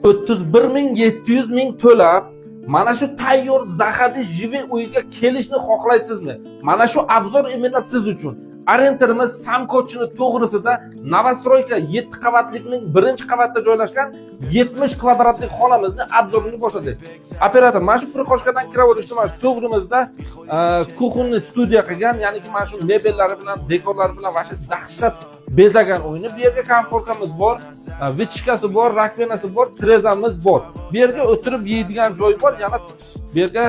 31 ming to'lab mana shu tayyor Zahadi Jivi uyiga kelishni xohlaysizmi? Mana shu obzor imенно siz uchun. Arenterimiz Samkochini to'g'risida Novostroyka 7 qavatlikning 1-qavatda joylashgan 70 kvadratlik xonamizni obzorini boshladik. Operator, mana shu priqoshkadan kiraverishni mana shu to'g'rimizda kuxunni studiya qilgan, ya'niki mana shu mebellari bilan, dekorlari bilan va shu dahshat bezagan uyni. Bu yerga komfortamiz bor, vichkasi bor, rakvenasi bor, trezamiz bor. Bu yerga o'tirib yeydigan joy bor, yana bu yerga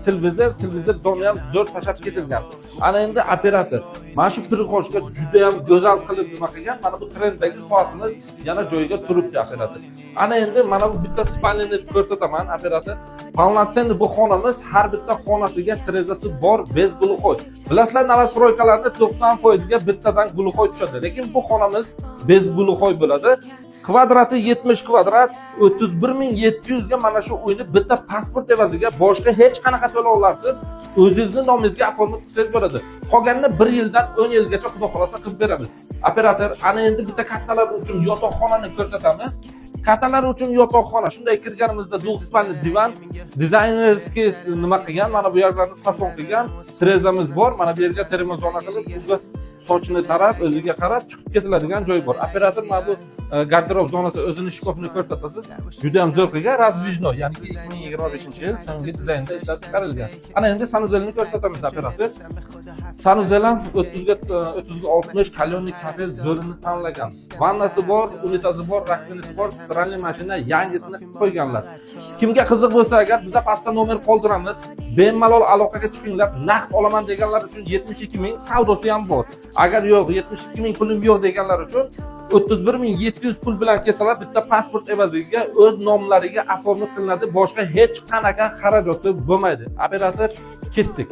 televizor zona ham zo'r tashab ketilgan. Ana endi operator, mana shu priqoshka juda ham go'zal qilib nima qilgan. Mana bu trenddagi soatimiz yana joyiga turibdi operator. Ana endi mana bu bitta spalnini ko'rsataman operator. Polnotsенный bu xonamiz, har bitta xonasiga trezasi bor, bez gluxoy. Bilasizlar, Novostroykalarda 90% ga bittadan gluxoy tushadi, lekin bu xonamiz bez gluxoy bo'ladi. Kvadrati 70 kvadrat, 31700 ga mana shu uyni bitta pasport evaziga boshqa hech qanaqa to'lov olasiz. O'zingizning nomingizga oformib qilsangiz bo'ladi. Qolganini 1 yildan 10 yilgacha xudo xolasa qilib beramiz. Operator, ana endi bitta kattalar uchun yotoqxonani ko'rsatamiz. Kattalar uchun yotoqxona. Shunday kirganimizda duxspalni divan, dizaynerskiy nima qilgan, mana bu yerlarni fason qilgan, trezamiz bor. Mana bu yerga termozona qilib, bunga sochini tarab, o'ziga qarab chiqib ketiladigan joy bor. Operator, mana bu garderob zonasi o'zini shkofini ko'rsatasiz. Juda ham zo'r qilgan, razvijno, ya'ni 2025-yil so'nggi dizaynda ishlab chiqarilgan. Ana endi sanuzelni ko'rsatamiz operator. Sanuzel ham 30 ga 60 kalyonli kafe zo'rini tanlagan. Vannasi bor, unitazi bor, rakvenasi bor, stralniy mashina yangisini qo'yganlar. Kimga qiziq bo'lsa agar biza pastda nomer qoldiramiz. Bemalol aloqaga chiqinglar. Naqd olaman deganlar uchun 72 ming, savdosi ham bor. Agar yo'q, 72 ming pulim yo'q deganlar uchun 31700 pul bilan kelsalar bitta pasport evaziga o'z nomlariga oformib qilinadi, boshqa hech qanaqa xarajati bo'lmaydi. Operator, ketdik.